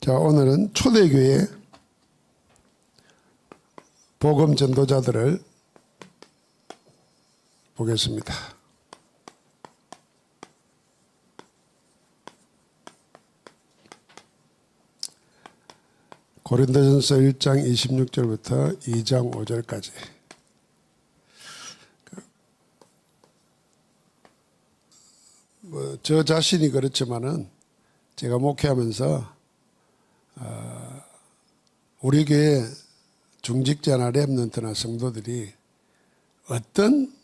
자, 오늘은 초대교회 복음 전도자들을 보겠습니다. 고린도전서 1장 26절부터 2장 5절까지. 저 자신이 그렇지만은 제가 목회하면서 우리 교회 중직자나 렘넌트나 성도들이 어떤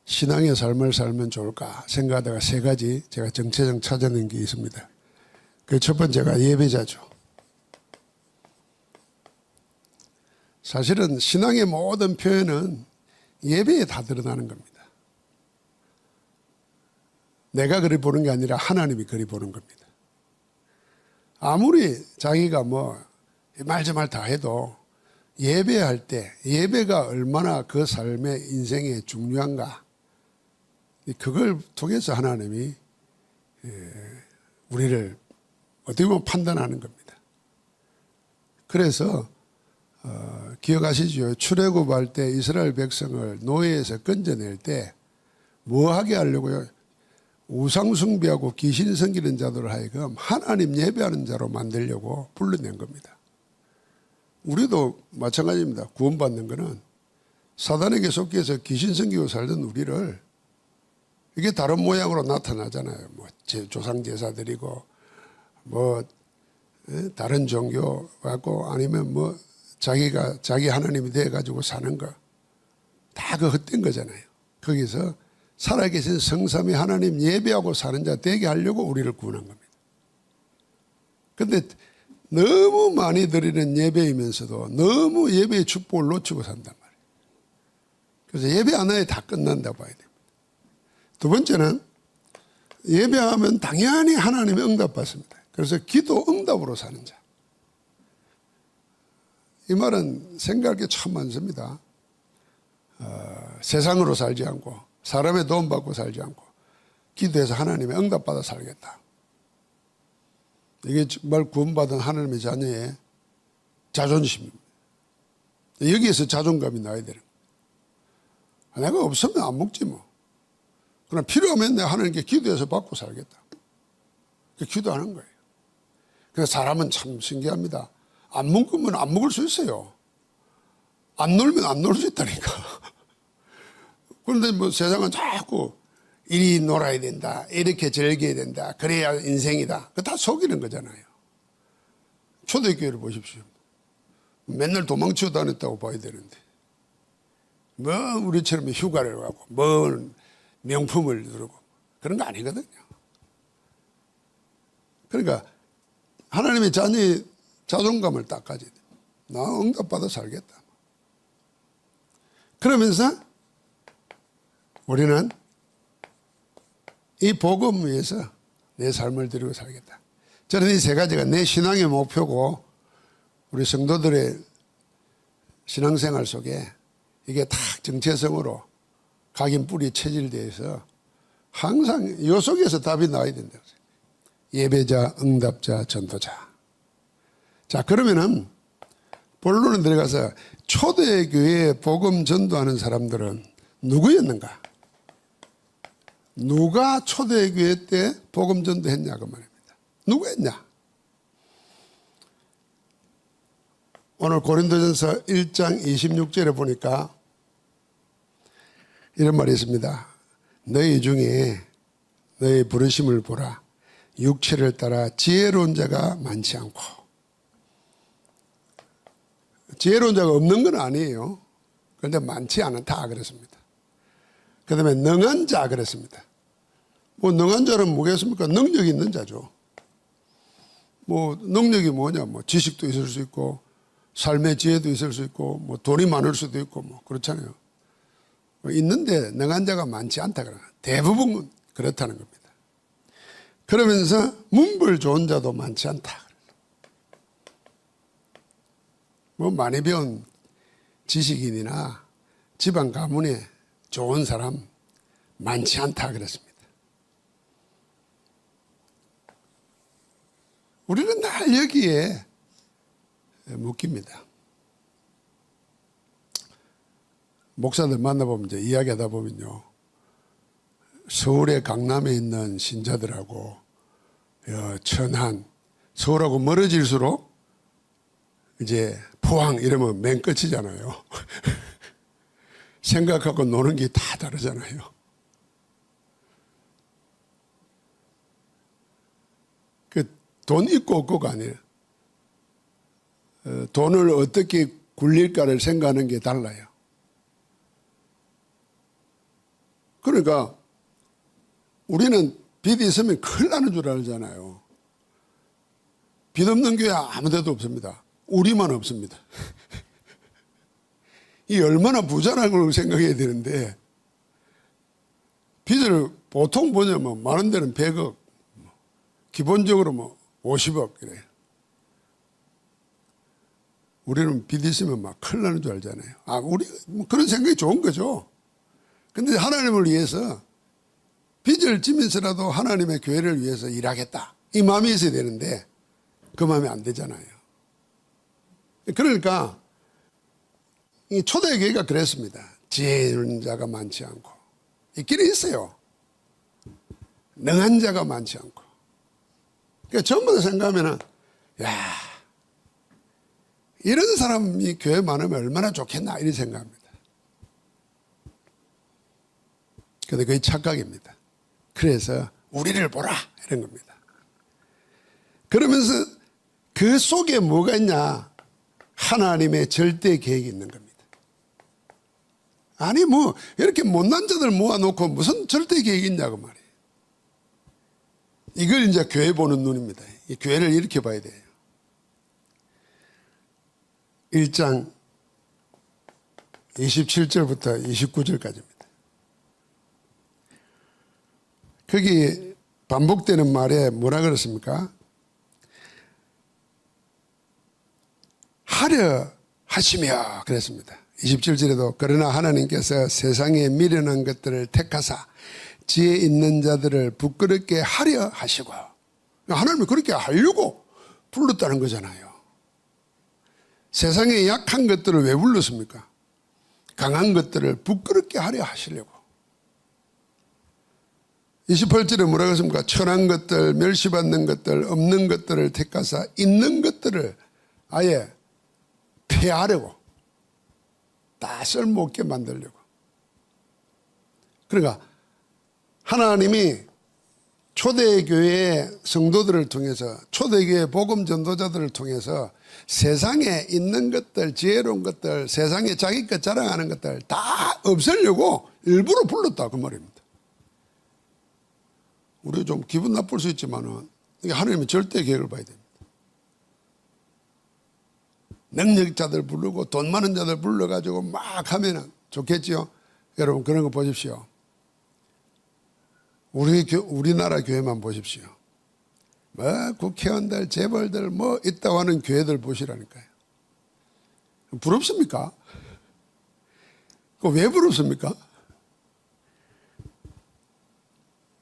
신앙의 삶을 살면 좋을까 생각하다가 세 가지 제가 정체적 찾아낸 게 있습니다. 그 첫 번째가 예배자죠. 사실은 신앙의 모든 표현은 예배에 다 드러나는 겁니다. 내가 그리 보는 게 아니라 하나님이 그리 보는 겁니다. 아무리 자기가 말 저 말 다 해도 예배할 때 예배가 얼마나 그 삶의 인생에 중요한가, 그걸 통해서 하나님이 우리를 어떻게 보면 판단하는 겁니다. 그래서 기억하시죠? 출애굽할 때 이스라엘 백성을 노예에서 건져낼 때 뭐 하게 하려고요? 우상 숭배하고 귀신 섬기는 자들을 하여금 하나님 예배하는 자로 만들려고 불러낸 겁니다. 우리도 마찬가지입니다. 구원받는 것은 사단에게 속해서 귀신 섬기고 살던 우리를 이게 다른 모양으로 나타나잖아요. 조상 제사드리고 다른 종교 갖고 아니면 자기 하나님이 돼 가지고 사는 거 다 그 헛된 거잖아요. 거기서 살아계신 성삼위 하나님 예배하고 사는 자 되게 하려고 우리를 구원한 겁니다. 그런데 너무 많이 드리는 예배이면서도 너무 예배의 축복을 놓치고 산단 말이에요. 그래서 예배 하나에 다 끝난다고 봐야 됩니다. 두 번째는 예배하면 당연히 하나님의 응답받습니다. 그래서 기도 응답으로 사는 자. 이 말은 생각할 게 참 많습니다. 세상으로 살지 않고 사람의 도움 받고 살지 않고 기도해서 하나님의 응답받아 살겠다. 이게 정말 구원받은 하나님의 자녀의 자존심입니다. 여기에서 자존감이 나야 되는 거예요. 내가 없으면 안 먹지 뭐. 그러나 필요하면 내가 하나님께 기도해서 받고 살겠다. 기도하는 거예요. 그래서 사람은 참 신기합니다. 안 먹으면 안 먹을 수 있어요. 안 놀면 안 놀 수 있다니까. 그런데 세상은 자꾸 이리 놀아야 된다, 이렇게 즐겨야 된다, 그래야 인생이다. 그거 다 속이는 거잖아요. 초대교회를 보십시오. 맨날 도망치고 다녔다고 봐야 되는데 우리처럼 휴가를 가고 명품을 누르고 그런 거 아니거든요. 그러니까 하나님의 자녀의 자존감을 딱 가져야 돼. 나 응답받아 살겠다. 그러면서 우리는 이 복음 위해서 내 삶을 드리고 살겠다. 저는 이 세 가지가 내 신앙의 목표고 우리 성도들의 신앙생활 속에 이게 딱 정체성으로 각인 뿌리 체질되어 있어 항상 이 속에서 답이 나와야 된다. 예배자, 응답자, 전도자. 자, 그러면은 본론에 들어가서 초대교회에 복음 전도하는 사람들은 누구였는가? 누가 초대교회 때 복음 전도했냐 그 말입니다. 누가 했냐? 오늘 고린도전서 1장 26절에 보니까 이런 말이 있습니다. 너희 중에 너희 부르심을 보라. 육체를 따라 지혜로운 자가 많지 않고. 지혜로운 자가 없는 건 아니에요. 그런데 많지 않다 그랬습니다. 그 다음에 능한 자 그랬습니다. 능한 자는 뭐겠습니까? 능력이 있는 자죠. 능력이 뭐냐? 지식도 있을 수 있고, 삶의 지혜도 있을 수 있고, 돈이 많을 수도 있고, 그렇잖아요. 있는데 능한 자가 많지 않다 그래요. 대부분 그렇다는 겁니다. 그러면서 문벌 좋은 자도 많지 않다. 많이 배운 지식인이나 집안 가문에 좋은 사람 많지 않다 그랬습니다. 우리는 늘 여기에 묶입니다. 목사들 만나보면 이제 이야기하다 보면요, 서울의 강남에 있는 신자들하고 천안, 서울하고 멀어질수록 이제 포항 이러면 맨 끝이잖아요. 생각하고 노는 게 다 다르잖아요. 그 돈 있고 없고가 아니에요. 돈을 어떻게 굴릴까를 생각하는 게 달라요. 그러니까 우리는 빚이 있으면 큰일 나는 줄 알잖아요. 빚 없는 교회 아무 데도 없습니다. 우리만 없습니다. 이 얼마나 부자라는 걸 생각해야 되는데, 빚을 보통 보냐면 많은 데는 100억, 기본적으로 뭐 50억 이래요. 우리는 빚 있으면 막 큰일 나는 줄 알잖아요. 우리 뭐 그런 생각이 좋은 거죠. 근데 하나님을 위해서 빚을 지면서라도 하나님의 교회를 위해서 일하겠다, 이 마음이 있어야 되는데 그 마음이 안 되잖아요. 그러니까 이 초대교회가 그랬습니다. 지혜 있는 자가 많지 않고, 있기는 있어요. 능한 자가 많지 않고. 그러니까 전부 다 생각하면은, 야, 이런 사람이 교회 많으면 얼마나 좋겠나, 이런 생각합니다. 근데 그게 착각입니다. 그래서 우리를 보라, 이런 겁니다. 그러면서 그 속에 뭐가 있냐? 하나님의 절대 계획이 있는 겁니다. 아니 뭐 이렇게 못난 자들 모아놓고 무슨 절대 계획이 있냐고 말이에요. 이걸 이제 교회 보는 눈입니다. 이 교회를 이렇게 봐야 돼요. 1장 27절부터 29절까지입니다. 거기 반복되는 말에 뭐라 그랬습니까? 하려 하시며 그랬습니다. 27절에도 그러나 하나님께서 세상에 미련한 것들을 택하사 지혜 있는 자들을 부끄럽게 하려 하시고, 하나님이 그렇게 하려고 불렀다는 거잖아요. 세상에 약한 것들을 왜 불렀습니까? 강한 것들을 부끄럽게 하려 하시려고. 28절에 뭐라고 했습니까? 천한 것들, 멸시받는 것들, 없는 것들을 택하사 있는 것들을 아예 폐하려고, 다 쓸모없게 만들려고. 그러니까 하나님이 초대교회의 성도들을 통해서, 초대교회 복음 전도자들을 통해서 세상에 있는 것들, 지혜로운 것들, 세상에 자기 것 자랑하는 것들 다 없애려고 일부러 불렀다, 그 말입니다. 우리 좀 기분 나쁠 수 있지만은 이게 하나님의 절대 계획을 봐야 됩니다. 능력자들 부르고 돈 많은 자들 불러가지고 막 하면은 좋겠지요. 여러분 그런 거 보십시오. 우리나라 교회만 보십시오. 뭐 국회의원들, 재벌들 뭐 있다고 하는 교회들 보시라니까요. 부럽습니까? 왜 부럽습니까?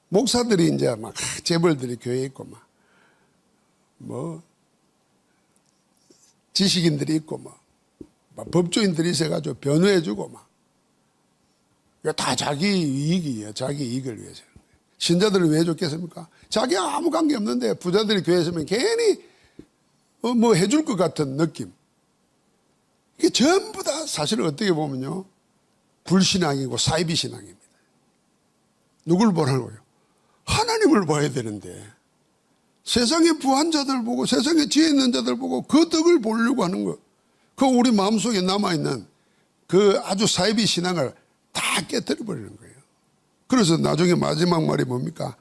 목사들이 이제 막 재벌들이 교회에 있고 뭐 지식인들이 있고 막 법조인들이 있어가지고 변호해주고 이거 다 자기 이익이에요. 자기 이익을 위해서. 신자들을 왜 좋겠습니까? 자기가 아무 관계 없는데 부자들이 교회에 있으면 괜히 뭐 해줄 것 같은 느낌. 이게 전부 다 사실은 어떻게 보면요, 불신앙이고 사이비 신앙입니다. 누굴 보라고요? 하나님을 봐야 되는데 세상의 부한 자들 보고 세상에 지혜 있는 자들 보고 그 덕을 보려고 하는 거, 그 우리 마음속에 남아있는 그 아주 사이비 신앙을 다 깨뜨려 버리는 거예요. 그래서 나중에 마지막 말이 뭡니까?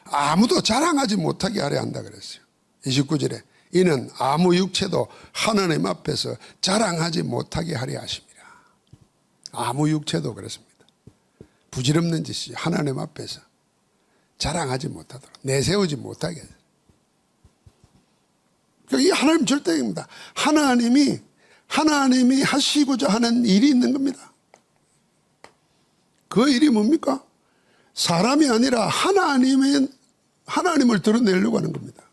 아무도 자랑하지 못하게 하려 한다 그랬어요. 29절에 이는 아무 육체도 하나님 앞에서 자랑하지 못하게 하려 하십니다. 아무 육체도 그랬습니다. 부질없는 짓이 하나님 앞에서 자랑하지 못하도록, 내세우지 못하게. 이 하나님 절대입니다. 하나님이 하시고자 하는 일이 있는 겁니다. 그 일이 뭡니까? 사람이 아니라 하나님을 드러내려고 하는 겁니다.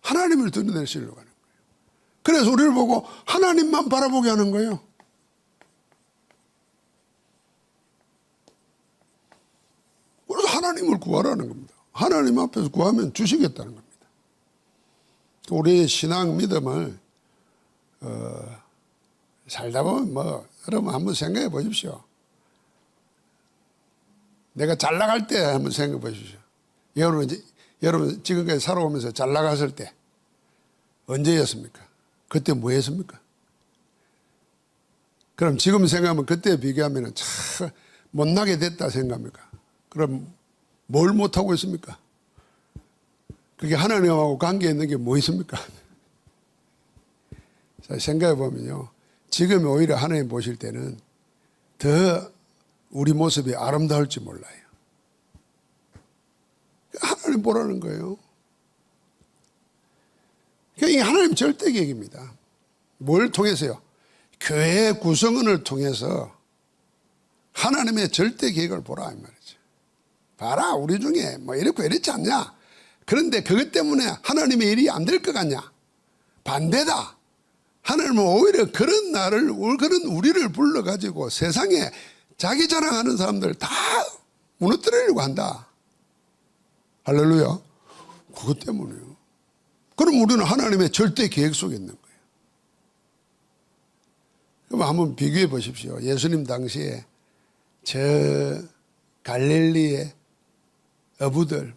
하나님을 드러내시려고 하는 거예요. 그래서 우리를 보고 하나님만 바라보게 하는 거예요. 그래서 하나님을 구하라는 겁니다. 하나님 앞에서 구하면 주시겠다는 겁니다. 우리의 신앙 믿음을 살다 보면 여러분 한번 생각해 보십시오. 내가 잘 나갈 때 한번 생각해 보십시오. 여러분 지금까지 살아오면서 잘 나갔을 때 언제였습니까? 그때 뭐 했습니까? 그럼 지금 생각하면 그때 비교하면 참 못나게 됐다 생각합니까? 그럼 뭘 못하고 있습니까? 그게 하나님하고 관계 있는 게 뭐 있습니까? 자, 생각해 보면요. 지금 오히려 하나님 보실 때는 더 우리 모습이 아름다울지 몰라요. 하나님 보라는 거예요. 이게 하나님 절대 계획입니다. 뭘 통해서요? 교회 구성원을 통해서 하나님의 절대 계획을 보라 이 말이죠. 봐라, 우리 중에 뭐 이렇고 이렇지 않냐? 그런데 그것 때문에 하나님의 일이 안 될 것 같냐? 반대다. 하나님은 오히려 그런 나를, 그런 우리를 불러가지고 세상에 자기 자랑하는 사람들 다 무너뜨리려고 한다. 할렐루야. 그것 때문에요. 그럼 우리는 하나님의 절대 계획 속에 있는 거예요. 그럼 한번 비교해 보십시오. 예수님 당시에 저 갈릴리의 어부들,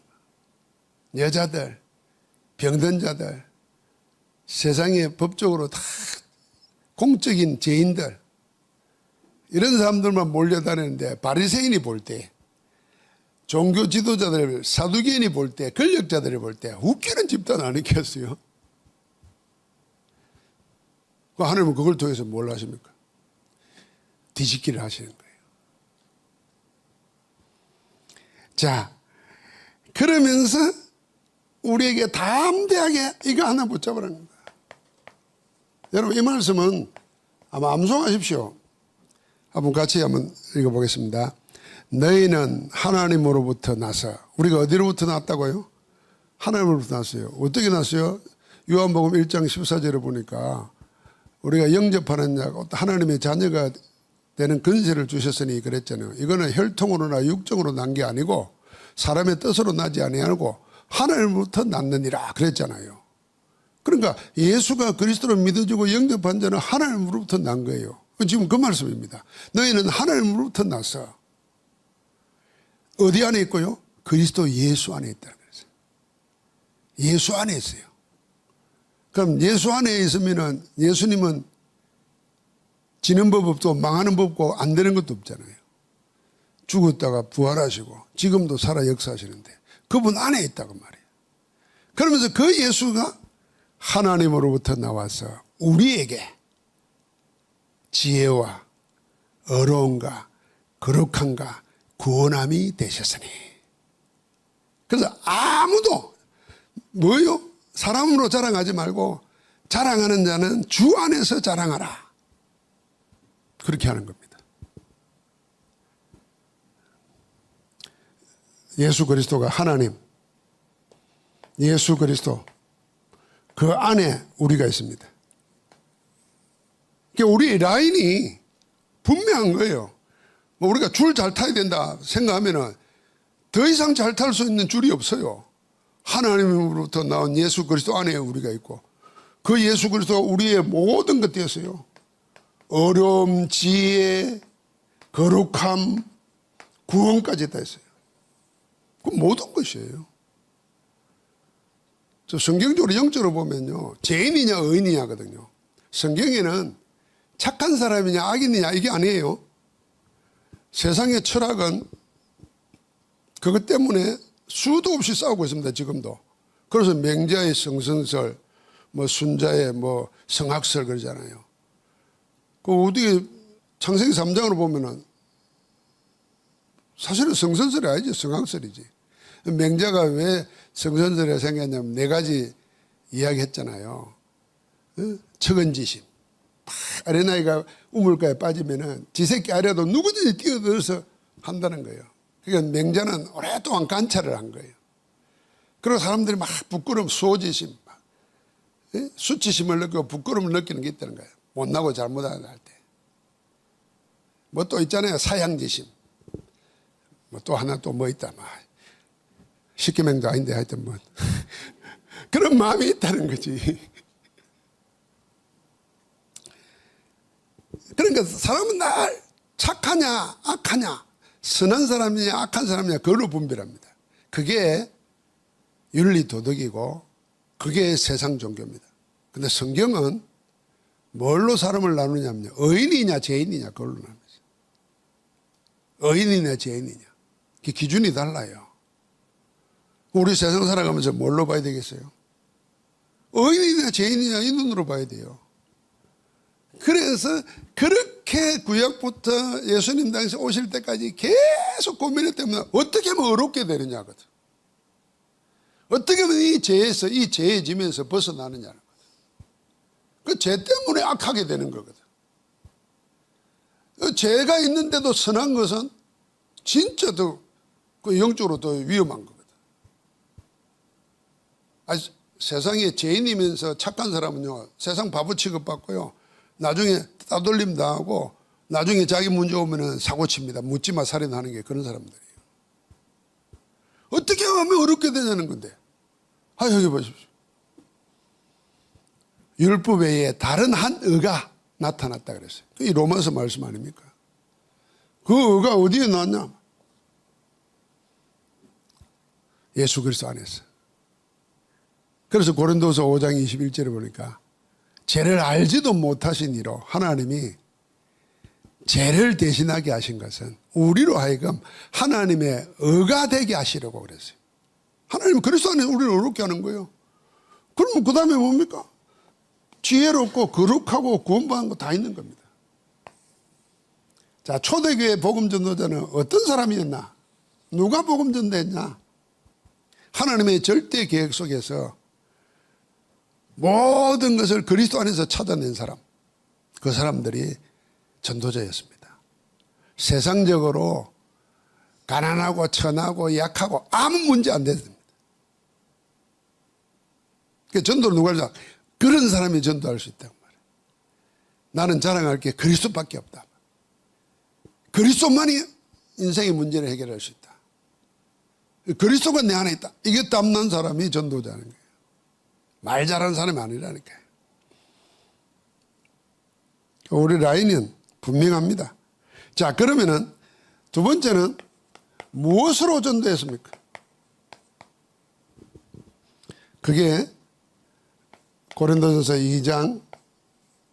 여자들, 병든 자들, 세상에 법적으로 다 공적인 죄인들, 이런 사람들만 몰려다니는데 바리새인이 볼 때, 종교 지도자들, 사두개인이 볼 때, 권력자들이 볼 때 웃기는 집단 아니겠어요? 하나님은 그걸 통해서 뭘 하십니까? 뒤집기를 하시는 거예요. 자, 그러면서 우리에게 담대하게 이거 하나 붙잡으라는 거예요. 여러분, 이 말씀은 아마 암송하십시오. 한번 같이 한번 읽어보겠습니다. 너희는 하나님으로부터 나서, 우리가 어디로부터 났다고요? 하나님으로부터 났어요. 어떻게 났어요? 요한복음 1장 14절에 보니까 우리가 영접하는 하나님의 자녀가 되는 근세를 주셨으니 그랬잖아요. 이거는 혈통으로나 육정으로 난 게 아니고 사람의 뜻으로 나지 아니하고 하나님으로부터 났느니라 그랬잖아요. 그러니까 예수가 그리스도를 믿어주고 영접한 자는 하나님으로부터 난 거예요. 지금 그 말씀입니다. 너희는 하나님으로부터 나서 어디 안에 있고요? 그리스도 예수 안에 있다는 거예요. 예수 안에 있어요. 그럼 예수 안에 있으면은 예수님은 지는 법 없고 망하는 법 없고 안 되는 것도 없잖아요. 죽었다가 부활하시고 지금도 살아 역사하시는데 그분 안에 있다고 말이에요. 그러면서 그 예수가 하나님으로부터 나와서 우리에게 지혜와 어려움과 거룩함과 구원함이 되셨으니. 그래서 아무도 뭐요? 사람으로 자랑하지 말고 자랑하는 자는 주 안에서 자랑하라. 그렇게 하는 겁니다. 예수 그리스도가 하나님, 예수 그리스도 그 안에 우리가 있습니다. 그러니까 우리 라인이 분명한 거예요. 뭐 우리가 줄 잘 타야 된다 생각하면은 더 이상 잘 탈 수 있는 줄이 없어요. 하나님으로부터 나온 예수 그리스도 안에 우리가 있고 그 예수 그리스도가 우리의 모든 것 되었어요. 어려움, 지혜, 거룩함, 구원까지 다 있어요. 그 모든 것이에요. 저 성경적으로 영적으로 보면요, 죄인이냐 의인이냐거든요. 성경에는 착한 사람이냐 악인이냐 이게 아니에요. 세상의 철학은 그것 때문에 수도 없이 싸우고 있습니다. 지금도. 그래서 맹자의 성선설, 뭐 순자의 뭐 성학설 그러잖아요. 그 어디 창세기 3장으로 보면은 사실은 성선설이 아니지 성학설이지. 맹자가 왜 성선설이 생겼냐면 네 가지 이야기했잖아요. 척은지심. 어린아이가 우물가에 빠지면은 지 새끼 아래도 누구든지 뛰어들어서 한다는 거예요. 그러니까 맹자는 오랫동안 관찰을 한 거예요. 그리고 사람들이 막 부끄러움, 수호지심, 수치심을 느끼고 부끄러움을 느끼는 게 있다는 거예요. 못나고 잘못하는 할 때. 뭐 또 있잖아요. 사양지심. 뭐 또 하나 또 뭐 있다. 십계명도 아닌데 하여튼 뭐 그런 마음이 있다는 거지. 그러니까 사람은 날 착하냐 악하냐 선한 사람이냐 악한 사람이냐 그걸로 분별합니다. 그게 윤리 도덕이고 그게 세상 종교입니다. 근데 성경은 뭘로 사람을 나누냐면요, 의인이냐 죄인이냐 그걸로 나눕니다. 의인이냐 죄인이냐 그 기준이 달라요. 우리 세상 살아가면서 뭘로 봐야 되겠어요? 의인이냐 죄인이냐 이 눈으로 봐야 돼요. 그래서 그렇게 구약부터 예수님 당시 오실 때까지 계속 고민했다면 어떻게 하면 어렵게 되느냐거든. 어떻게 하면 이 죄에서 이 죄의 짐에서 벗어나느냐는 거든. 그 죄 때문에 악하게 되는 거거든. 죄가 있는데도 선한 것은 진짜 더 그 영적으로 더 위험한 거거든. 세상에 죄인이면서 착한 사람은요, 세상 바보 취급받고요, 나중에 따돌림 당하고 나중에 자기 문제 오면은 사고 칩니다. 묻지마 살인하는 게 그런 사람들이에요. 어떻게 하면 어렵게 되냐는 건데. 여기 보십시오. 율법 외에 다른 한 의가 나타났다 그랬어요. 이 로마서 말씀 아닙니까? 그 의가 어디에 나왔냐? 예수 그리스도 안에서. 그래서 고린도서 5장 21절에 보니까 죄를 알지도 못하신 이로 하나님이 죄를 대신하게 하신 것은 우리로 하여금 하나님의 의가 되게 하시려고 그랬어요. 하나님은 그리스도 안에 우리를 어렵게 하는 거예요. 그러면 그 다음에 뭡니까? 지혜롭고 거룩하고 구원받은 거 다 있는 겁니다. 자, 초대교회 복음 전도자는 어떤 사람이었나? 누가 복음 전도했냐? 하나님의 절대 계획 속에서 모든 것을 그리스도 안에서 찾아낸 사람, 그 사람들이 전도자였습니다. 세상적으로 가난하고 천하고 약하고 아무 문제 안 됐습니다. 그러니까 전도를 누가 할까? 그런 사람이 전도할 수 있다고 말해요. 나는 자랑할 게 그리스도밖에 없다. 그리스도만이 인생의 문제를 해결할 수 있다. 그리스도가 내 안에 있다. 이게 땀난 사람이 전도자는 거예요. 말 잘하는 사람이 아니라니까요. 우리 라인은 분명합니다. 자, 그러면은 두 번째는 무엇으로 전도했습니까? 그게 고린도전서 2장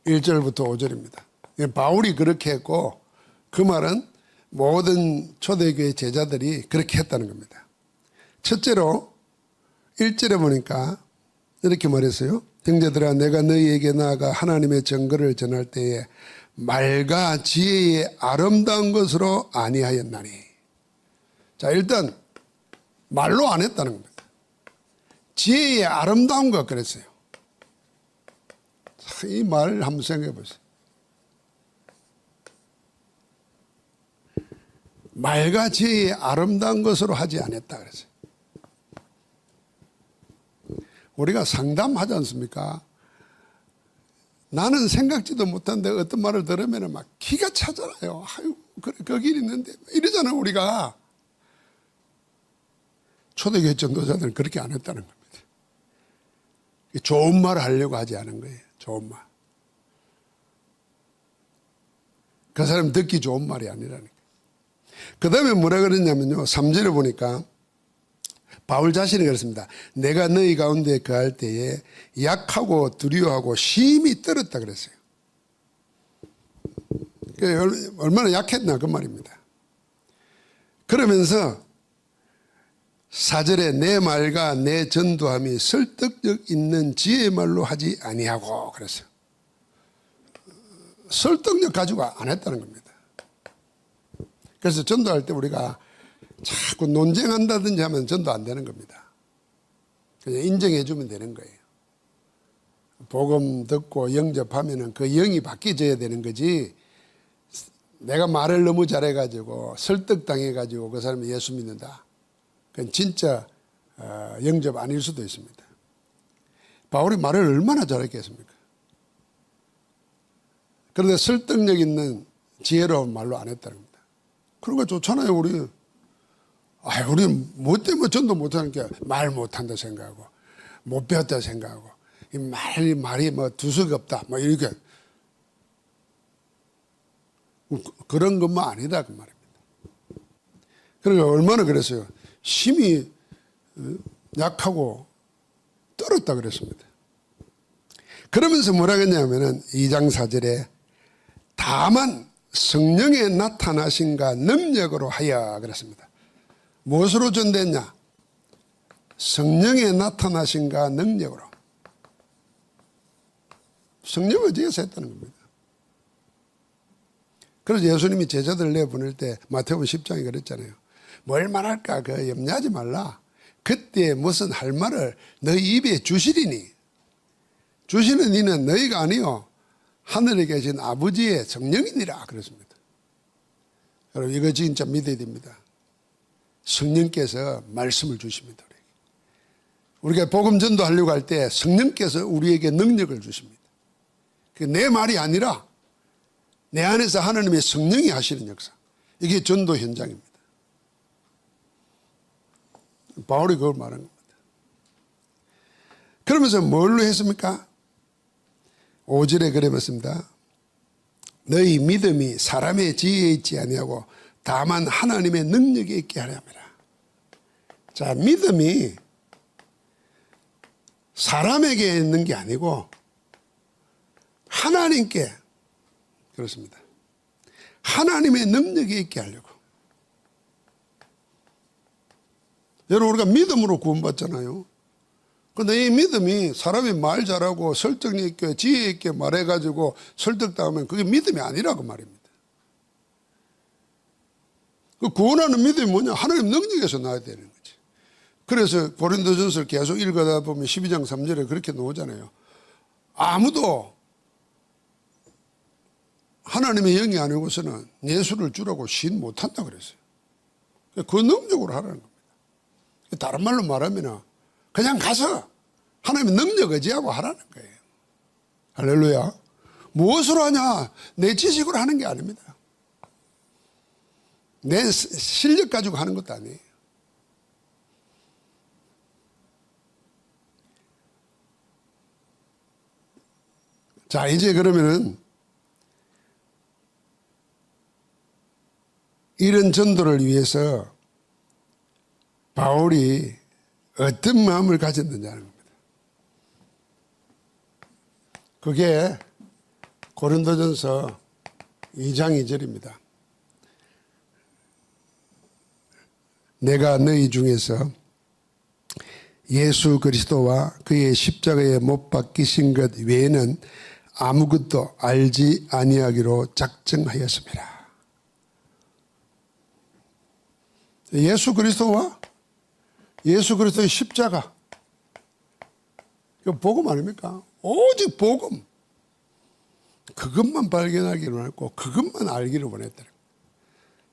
1절부터 5절입니다. 바울이 그렇게 했고 그 말은 모든 초대교회 제자들이 그렇게 했다는 겁니다. 첫째로 1절에 보니까 이렇게 말했어요. 형제들아, 내가 너희에게 나아가 하나님의 증거를 전할 때에 말과 지혜의 아름다운 것으로 아니하였나니. 자, 일단 말로 안 했다는 겁니다. 지혜의 아름다운 것 그랬어요. 이 말 한번 생각해 보세요. 말과 지혜의 아름다운 것으로 하지 않았다 그랬어요. 우리가 상담하지 않습니까? 나는 생각지도 못한데 어떤 말을 들으면 막 기가 차잖아요. 아유, 그래, 그 길이 있는데. 이러잖아요, 우리가. 초대교회 전도자들은 그렇게 안 했다는 겁니다. 좋은 말을 하려고 하지 않은 거예요. 좋은 말. 그 사람 듣기 좋은 말이 아니라니까. 그 다음에 뭐라 그랬냐면요, 3절에 보니까 바울 자신이 그랬습니다. 내가 너희 가운데 거할 때에 약하고 두려워하고 심히 떨었다 그랬어요. 얼마나 약했나 그 말입니다. 그러면서 4절에 내 말과 내 전도함이 설득력 있는 지혜의 말로 하지 아니하고 그랬어요. 설득력 가지고 안 했다는 겁니다. 그래서 전도할 때 우리가 자꾸 논쟁한다든지 하면 전도 안 되는 겁니다. 그냥 인정해 주면 되는 거예요. 복음 듣고 영접하면은 그 영이 바뀌어져야 되는 거지, 내가 말을 너무 잘해가지고 설득당해가지고 그 사람이 예수 믿는다, 그건 진짜 영접 아닐 수도 있습니다. 바울이 말을 얼마나 잘했겠습니까? 그런데 설득력 있는 지혜로운 말로 안 했다는 겁니다. 그런 거 좋잖아요, 우리. 우리는 뭐 때문에 전도 못하는 게 말 못한다 생각하고, 못 배웠다 생각하고, 이 말이 뭐 두서가 없다, 뭐 이렇게. 그런 것만 아니다, 그 말입니다. 그러니까 얼마나 그랬어요. 힘이 약하고 떨었다 그랬습니다. 그러면서 뭐라 그랬냐면은 2장 4절에 다만 성령의 나타나신가 능력으로 하여 그랬습니다. 무엇으로 전됐냐? 성령의 나타나신가 능력으로. 성령을 지어서 했다는 겁니다. 그래서 예수님이 제자들 내보낼 때 마태복음 10장에 그랬잖아요. 뭘 말할까 염려하지 말라. 그때 무슨 할 말을 너희 입에 주시리니 주시는 이는 너희가 아니요 하늘에 계신 아버지의 성령이니라 그랬습니다. 여러분 이거 진짜 믿어야 됩니다. 성령께서 말씀을 주십니다. 우리가 복음 전도하려고 할 때 성령께서 우리에게 능력을 주십니다. 내 말이 아니라 내 안에서 하나님의 성령이 하시는 역사. 이게 전도 현장입니다. 바울이 그걸 말한 겁니다. 그러면서 뭘로 했습니까? 5절에 그랬습니다. 너희 믿음이 사람의 지혜에 있지 아니하고 다만 하나님의 능력에 있게 하려 함이라. 자, 믿음이 사람에게 있는 게 아니고 하나님께 그렇습니다. 하나님의 능력에 있게 하려고. 여러분 우리가 믿음으로 구원받잖아요. 그런데 이 믿음이 사람이 말 잘하고 설득력 있게 지혜 있게 말해가지고 설득당하면 그게 믿음이 아니라고 말입니다. 그 구원하는 믿음이 뭐냐? 하나님 능력에서 나와야 되는 거지. 그래서 고린도전서를 계속 읽어다 보면 12장 3절에 그렇게 나오잖아요. 아무도 하나님의 영이 아니고서는 예수를 주라고 시인 못한다 그랬어요. 그 능력으로 하라는 겁니다. 다른 말로 말하면 그냥 가서 하나님의 능력 의지하고 하라는 거예요. 할렐루야. 무엇으로 하냐? 내 지식으로 하는 게 아닙니다. 내 실력 가지고 하는 것도 아니에요. 자, 이제 그러면은 이런 전도를 위해서 바울이 어떤 마음을 가졌느냐는 겁니다. 그게 고린도전서 2장 2절입니다. 내가 너희 중에서 예수 그리스도와 그의 십자가에 못 박히신 것 외에는 아무것도 알지 아니하기로 작정하였습니다. 예수 그리스도와 예수 그리스도의 십자가, 이거 복음 아닙니까? 오직 복음. 그것만 발견하기를 원했고 그것만 알기를 원했다.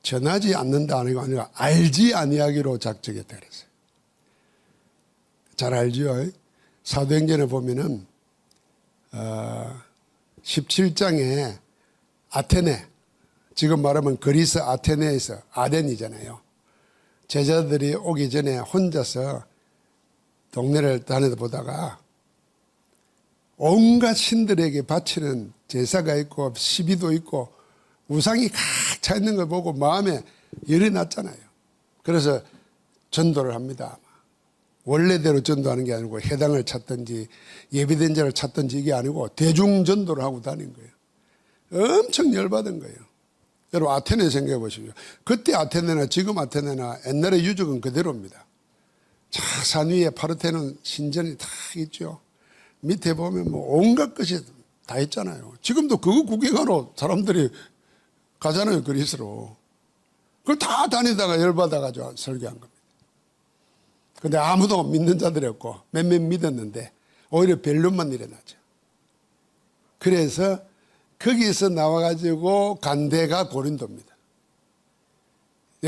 전하지 않는다 아니라 알지 아니하기로 작정했다 그랬어요. 잘 알죠? 사도행전에 보면은 17장에 아테네, 지금 말하면 그리스 아테네에서 아덴이잖아요. 제자들이 오기 전에 혼자서 동네를 다니다 보다가 온갖 신들에게 바치는 제사가 있고 시비도 있고 우상이 각 차 있는 걸 보고 마음에 열이 났잖아요. 그래서 전도를 합니다. 원래대로 전도하는 게 아니고 해당을 찾든지 예비된 자를 찾든지 이게 아니고 대중전도를 하고 다닌 거예요. 엄청 열받은 거예요. 여러분 아테네 생각해 보십시오. 그때 아테네나 지금 아테네나 옛날의 유적은 그대로입니다. 자, 산 위에 파르테논 신전이 다 있죠. 밑에 보면 뭐 온갖 것이 다 있잖아요. 지금도 그거 구경하러 사람들이 가잖아요, 그리스로. 그걸 다 다니다가 열받아가지고 설교한 겁니다. 근데 아무도 믿는 자들이 없고 몇몇 믿었는데 오히려 변론만 일어나죠. 그래서 거기서 나와가지고 간 데가 고린도입니다.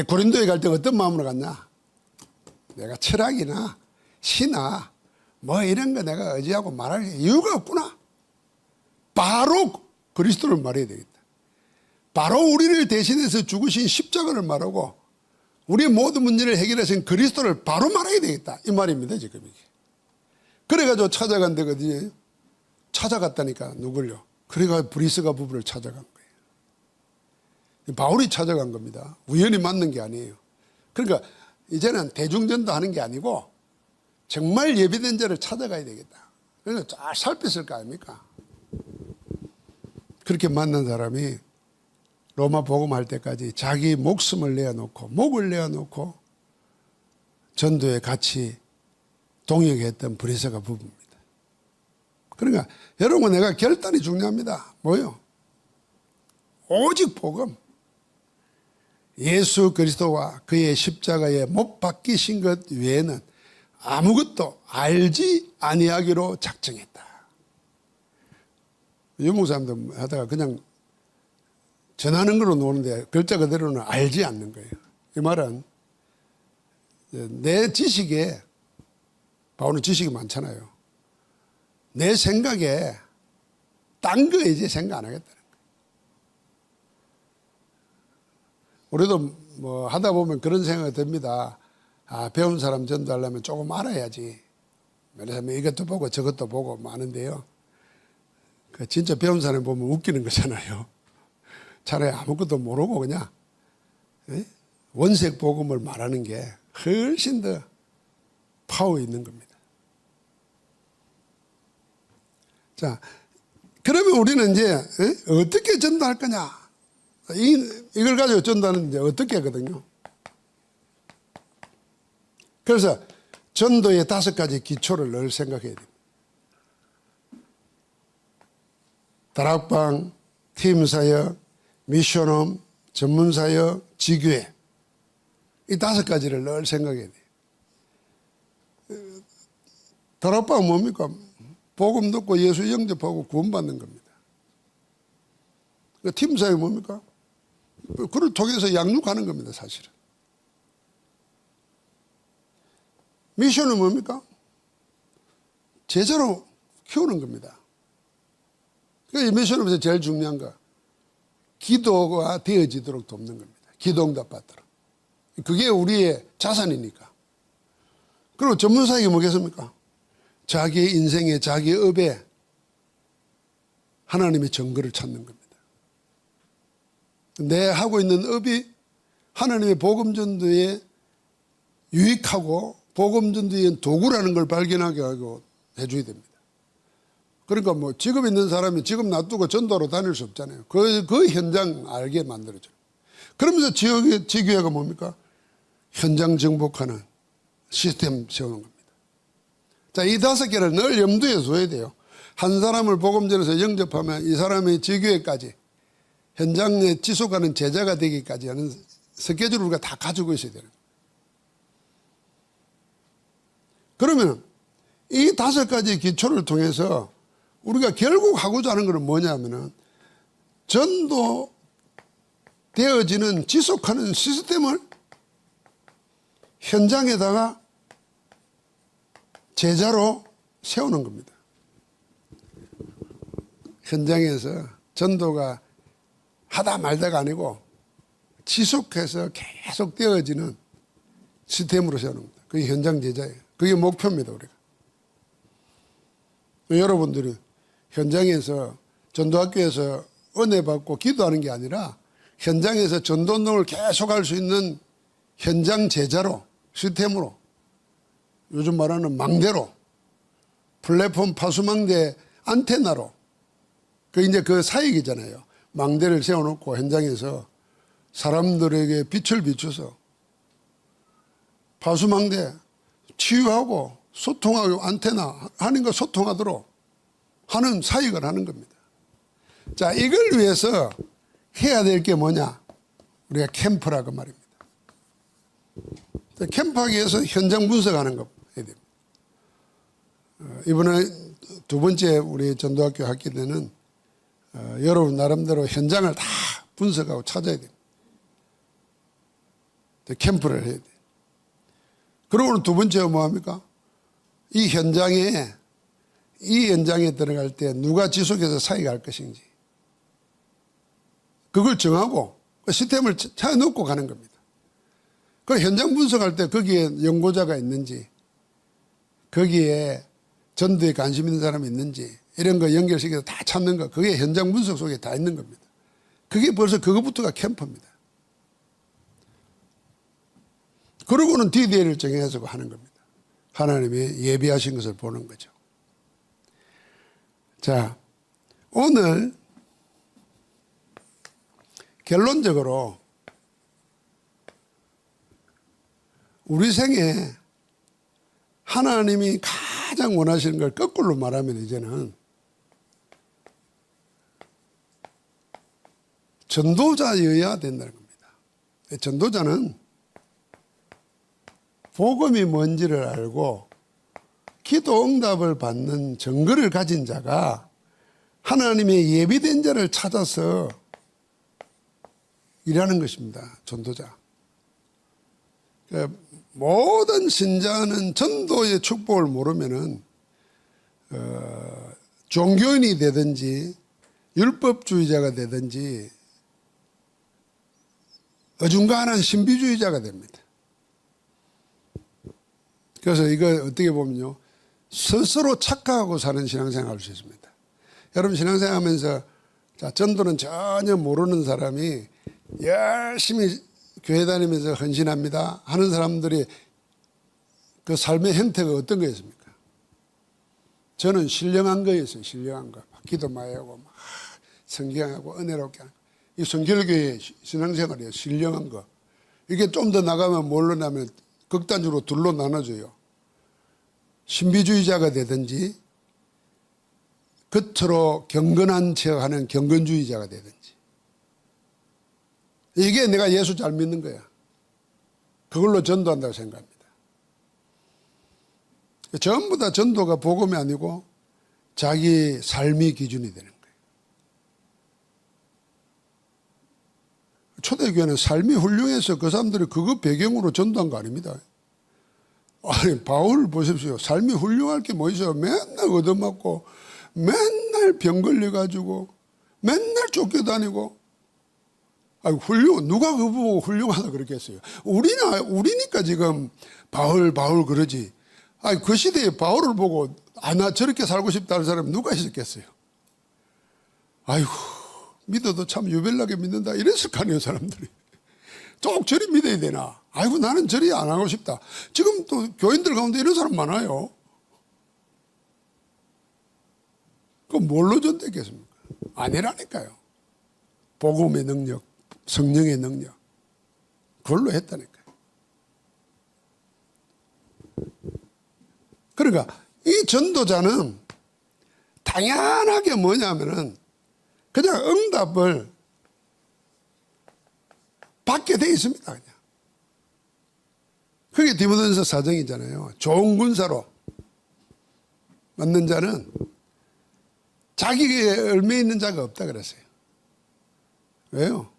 고린도에 갈 때 어떤 마음으로 갔냐? 내가 철학이나 시나 뭐 이런 거 내가 의지하고 말할 이유가 없구나. 바로 그리스도를 말해야 되겠다. 바로 우리를 대신해서 죽으신 십자가를 말하고 우리의 모든 문제를 해결하신 그리스도를 바로 말해야 되겠다. 이 말입니다, 지금 이게. 그래가지고 찾아간 데가 어디예요? 찾아갔다니까, 누굴요? 그래가 브리스가 부부를 찾아간 거예요. 바울이 찾아간 겁니다. 우연히 만난 게 아니에요. 그러니까 이제는 대중전도 하는 게 아니고 정말 예비된 자를 찾아가야 되겠다. 그래서 잘 살폈을 거 아닙니까? 그렇게 만난 사람이 로마 복음할 때까지 자기 목숨을 내어놓고 목을 내어놓고 전도에 같이 동역했던 브리스가 부부입니다. 그러니까 여러분, 내가 결단이 중요합니다. 뭐요? 오직 복음, 예수 그리스도와 그의 십자가에 못 박히신 것 외에는 아무것도 알지 아니하기로 작정했다. 유목사님도 하다가 그냥 전하는 걸로 노는데 글자 그대로는 알지 않는 거예요. 이 말은 내 지식에, 바울은 지식이 많잖아요. 내 생각에 딴 거 이제 생각 안 하겠다는 거예요. 우리도 뭐 하다 보면 그런 생각이 듭니다. 아, 배운 사람 전도하려면 조금 알아야지. 왜냐하면 이것도 보고 저것도 보고 많은데요. 그 진짜 배운 사람 보면 웃기는 거잖아요. 차라리 아무것도 모르고 그냥 원색 복음을 말하는 게 훨씬 더 파워 있는 겁니다. 자, 그러면 우리는 이제 어떻게 전도할 거냐? 이걸 가지고 전도하는 이제 어떻게 하거든요. 그래서 전도의 5가지 기초를 늘 생각해야 됩니다. 다락방, 팀사역, 미션홈, 전문사역, 지교회, 이 5가지를 늘 생각해야 돼요. 다락방은 뭡니까? 복음 듣고 예수 영접하고 구원받는 겁니다. 팀사역이 뭡니까? 그를 통해서 양육하는 겁니다, 사실은. 미션은 뭡니까? 제자로 키우는 겁니다. 그러니까 이 미션에서 제일 중요한 거, 기도가 되어지도록 돕는 겁니다. 기도응답 받도록. 그게 우리의 자산이니까. 그리고 전문사역이 뭐겠습니까? 자기의 인생에, 자기의 업에 하나님의 증거를 찾는 겁니다. 내 하고 있는 업이 하나님의 복음전도에 유익하고 복음전도의 도구라는 걸 발견하게 하고 해줘야 됩니다. 그러니까 뭐 직업 있는 사람이 직업 놔두고 전도로 다닐 수 없잖아요. 그 현장 알게 만들어줘요. 그러면서 지교회가 뭡니까? 현장 정복하는 시스템 세우는 겁니다. 자, 이 5개를 늘 염두에 둬야 돼요. 한 사람을 복음전에서 영접하면 이 사람의 지교회까지 현장에 지속하는 제자가 되기까지 하는 스케줄을 우리가 다 가지고 있어야 되는 거예요. 그러면 이 5가지 기초를 통해서 우리가 결국 하고자 하는 것은 뭐냐면은 전도 되어지는 지속하는 시스템을 현장에다가 제자로 세우는 겁니다. 현장에서 전도가 하다 말다가 아니고 지속해서 계속 되어지는 시스템으로 세우는 겁니다. 그게 현장 제자예요. 그게 목표입니다, 우리가. 여러분들이 현장에서 전도학교에서 은혜 받고 기도하는 게 아니라 현장에서 전도운동을 계속 할 수 있는 현장 제자로, 시스템으로, 요즘 말하는 망대로, 플랫폼 파수망대 안테나로, 그 이제 그 사역이잖아요. 망대를 세워놓고 현장에서 사람들에게 빛을 비춰서 파수망대 치유하고 소통하고 안테나 하는 거 소통하도록 하는 사역을 하는 겁니다. 자, 이걸 위해서 해야 될 게 뭐냐? 우리가 캠프라고 말입니다. 캠프하기 위해서 현장 분석하는 거 해야 됩니다. 이번에 2번째 우리 전도학교 학기 때는 여러분 나름대로 현장을 다 분석하고 찾아야 됩니다. 캠프를 해야 돼요. 그러고는 2번째가 뭐합니까? 이 현장에 들어갈 때 누가 지속해서 사역을 할 것인지 그걸 정하고 그 시스템을 차려놓고 가는 겁니다. 그 현장 분석할 때 거기에 연구자가 있는지 거기에 전도에 관심 있는 사람이 있는지 이런 거 연결시켜서 다 찾는 거 그게 현장 분석 속에 다 있는 겁니다. 그게 벌써 그거부터가 캠프입니다. 그러고는 D-Day를 정해서 하는 겁니다. 하나님이 예비하신 것을 보는 거죠. 자, 오늘 결론적으로 우리 생에 하나님이 가장 원하시는 걸 거꾸로 말하면 이제는 전도자여야 된다는 겁니다. 전도자는 복음이 뭔지를 알고 기도 응답을 받는 증거를 가진 자가 하나님의 예비된 자를 찾아서 일하는 것입니다. 전도자. 모든 신자는 전도의 축복을 모르면은 종교인이 되든지 율법주의자가 되든지 어중간한 신비주의자가 됩니다. 그래서 이거 어떻게 보면요, 스스로 착각하고 사는 신앙생활 할 수 있습니다. 여러분 신앙생활 하면서 자, 전도는 전혀 모르는 사람이 열심히 교회 다니면서 헌신합니다 하는 사람들이 그 삶의 형태가 어떤 거였습니까? 저는 신령한 거였어요. 신령한 거. 기도 많이 하고 막 성경하고 은혜롭게 하는 거. 이 성결교회 신앙생활이에요. 신령한 거. 이게 좀 더 나가면 뭘로 나면 극단적으로 둘로 나눠져요. 신비주의자가 되든지 겉으로 경건한 척하는 경건주의자가 되든지. 이게 내가 예수 잘 믿는 거야. 그걸로 전도한다고 생각합니다. 전부 다 전도가 복음이 아니고 자기 삶이 기준이 되는 거예요. 초대교회는 삶이 훌륭해서 그 사람들이 그거 배경으로 전도한 거 아닙니다. 아니, 바울 보십시오. 삶이 훌륭할 게 뭐 있어요? 맨날 얻어맞고 맨날 병 걸려가지고 맨날 쫓겨다니고. 아니, 누가 그거 보고 훌륭하다 그랬겠어요? 우리니까 지금 바울 그러지. 아니, 그 시대에 바울을 보고 나 저렇게 살고 싶다는 사람이 누가 있었겠어요? 아이고, 믿어도 참 유별나게 믿는다 이랬을 거 아니에요, 사람들이. 꼭 저리 믿어야 되나? 아이고, 나는 저리 안 하고 싶다. 지금 또 교인들 가운데 이런 사람 많아요. 그럼 뭘로 전도했겠습니까? 아니라니까요. 복음의 능력, 성령의 능력, 그걸로 했다니까요. 그러니까 이 전도자는 당연하게 뭐냐면은 그냥 응답을 받게 돼 있습니다. 그냥. 그게 디모데전서 4장이잖아요. 좋은 군사로 맞는 자는 자기에 얽매 있는 자가 없다 그랬어요. 왜요?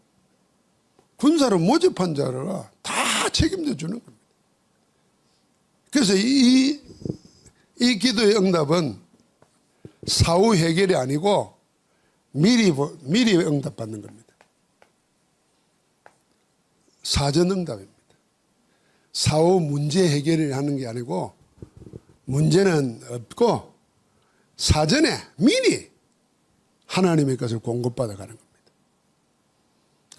군사로 모집한 자라 다 책임져 주는 겁니다. 그래서 이 기도의 응답은 사후 해결이 아니고 미리 응답받는 겁니다. 사전 응답입니다. 사후 문제 해결을 하는 게 아니고 문제는 없고 사전에 미리 하나님의 것을 공급받아 가는 겁니다.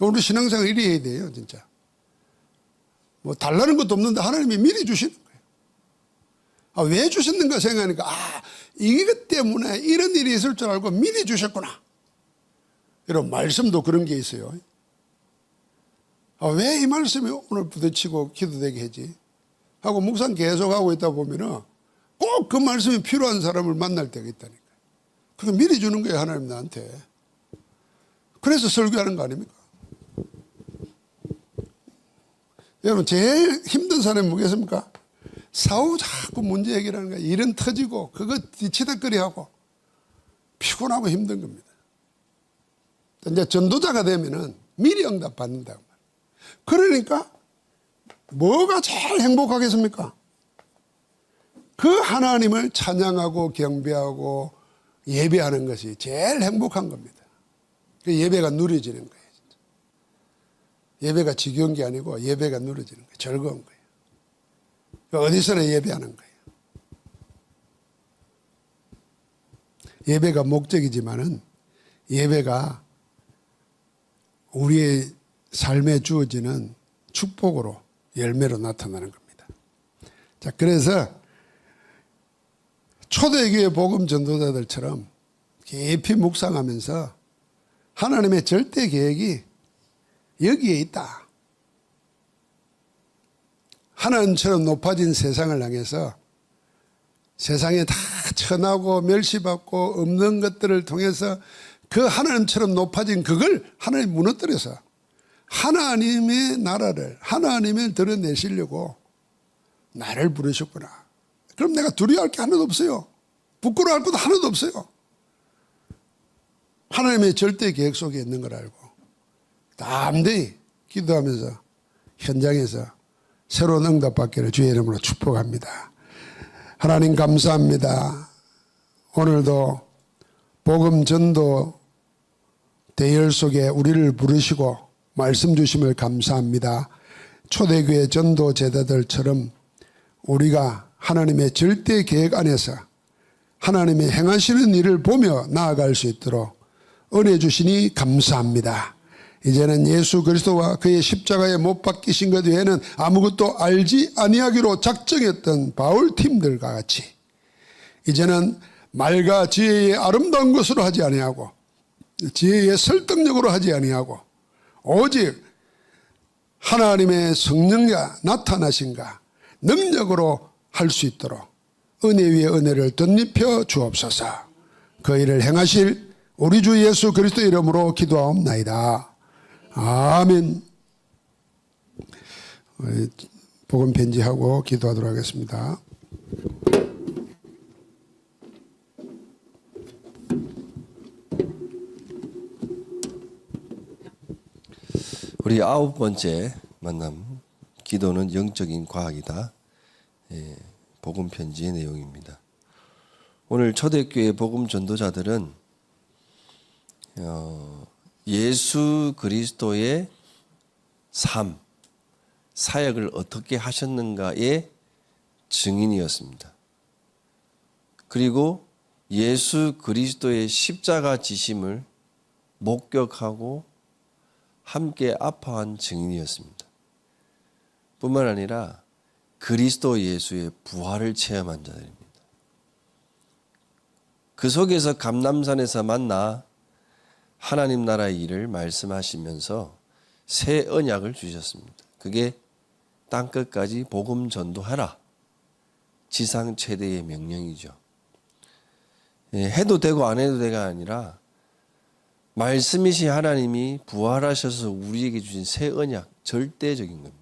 우리 신앙생활 이리 해야 돼요, 진짜. 뭐 달라는 것도 없는데 하나님이 미리 주시는 거예요. 아, 왜 주셨는가 생각하니까 이것 때문에 이런 일이 있을 줄 알고 미리 주셨구나. 이런 말씀도 그런 게 있어요. 왜 이 말씀이 오늘 부딪히고 기도되게 하지? 하고 묵상 계속 하고 있다 보면은 꼭 그 말씀이 필요한 사람을 만날 때가 있다니까요. 그거 미리 주는 거예요, 하나님 나한테. 그래서 설교하는 거 아닙니까? 여러분, 제일 힘든 사람이 뭐겠습니까? 사후 자꾸 문제 해결하는 거예요. 일은 터지고 그거 뒤치다거리하고 피곤하고 힘든 겁니다. 이제 전도자가 되면은 미리 응답 받는다고 말이에요. 그러니까 뭐가 제일 행복하겠습니까? 그 하나님을 찬양하고 경배하고 예배하는 것이 제일 행복한 겁니다. 그 예배가 누려지는 거예요. 진짜. 예배가 지겨운 게 아니고 예배가 누려지는 거예요. 즐거운 거예요. 어디서나 예배하는 거예요. 예배가 목적이지만은 예배가 우리의 삶에 주어지는 축복으로 열매로 나타나는 겁니다. 자, 그래서 초대교회 복음 전도자들처럼 깊이 묵상하면서 하나님의 절대 계획이 여기에 있다. 하나님처럼 높아진 세상을 향해서 세상에 다 천하고 멸시받고 없는 것들을 통해서 그 하나님처럼 높아진 그걸 하나님 무너뜨려서 하나님의 나라를 하나님을 드러내시려고 나를 부르셨구나. 그럼 내가 두려워할 게 하나도 없어요. 부끄러워할 것도 하나도 없어요. 하나님의 절대 계획 속에 있는 걸 알고 담대히 기도하면서 현장에서 새로운 응답 받기를 주의 이름으로 축복합니다. 하나님 감사합니다. 오늘도 복음 전도 대열 속에 우리를 부르시고 말씀 주심을 감사합니다. 초대교회 전도 제자들처럼 우리가 하나님의 절대 계획 안에서 하나님의 행하시는 일을 보며 나아갈 수 있도록 은혜 주시니 감사합니다. 이제는 예수 그리스도와 그의 십자가에 못 박히신 것 외에는 아무것도 알지 아니하기로 작정했던 바울 팀들과 같이 이제는 말과 지혜의 아름다운 것으로 하지 아니하고 지혜의 설득력으로 하지 아니하고 오직 하나님의 성령과 나타나신가 능력으로 할 수 있도록 은혜 위에 은혜를 덧입혀 주옵소서. 그 일을 행하실 우리 주 예수 그리스도 이름으로 기도하옵나이다. 아멘. 복음 편지하고 기도하도록 하겠습니다. 우리 9번째 만남, 기도는 영적인 과학이다. 복음 편지의 내용입니다. 오늘 초대교회 복음 전도자들은 예수 그리스도의 삶, 사역을 어떻게 하셨는가의 증인이었습니다. 그리고 예수 그리스도의 십자가 지심을 목격하고 함께 아파한 증인이었습니다. 뿐만 아니라 그리스도 예수의 부활을 체험한 자들입니다. 그 속에서 감람산에서 만나 하나님 나라의 일을 말씀하시면서 새 언약을 주셨습니다. 그게 땅끝까지 복음 전도하라. 지상 최대의 명령이죠. 해도 되고 안 해도 되가 아니라 말씀이신 하나님이 부활하셔서 우리에게 주신 새 언약, 절대적인 겁니다.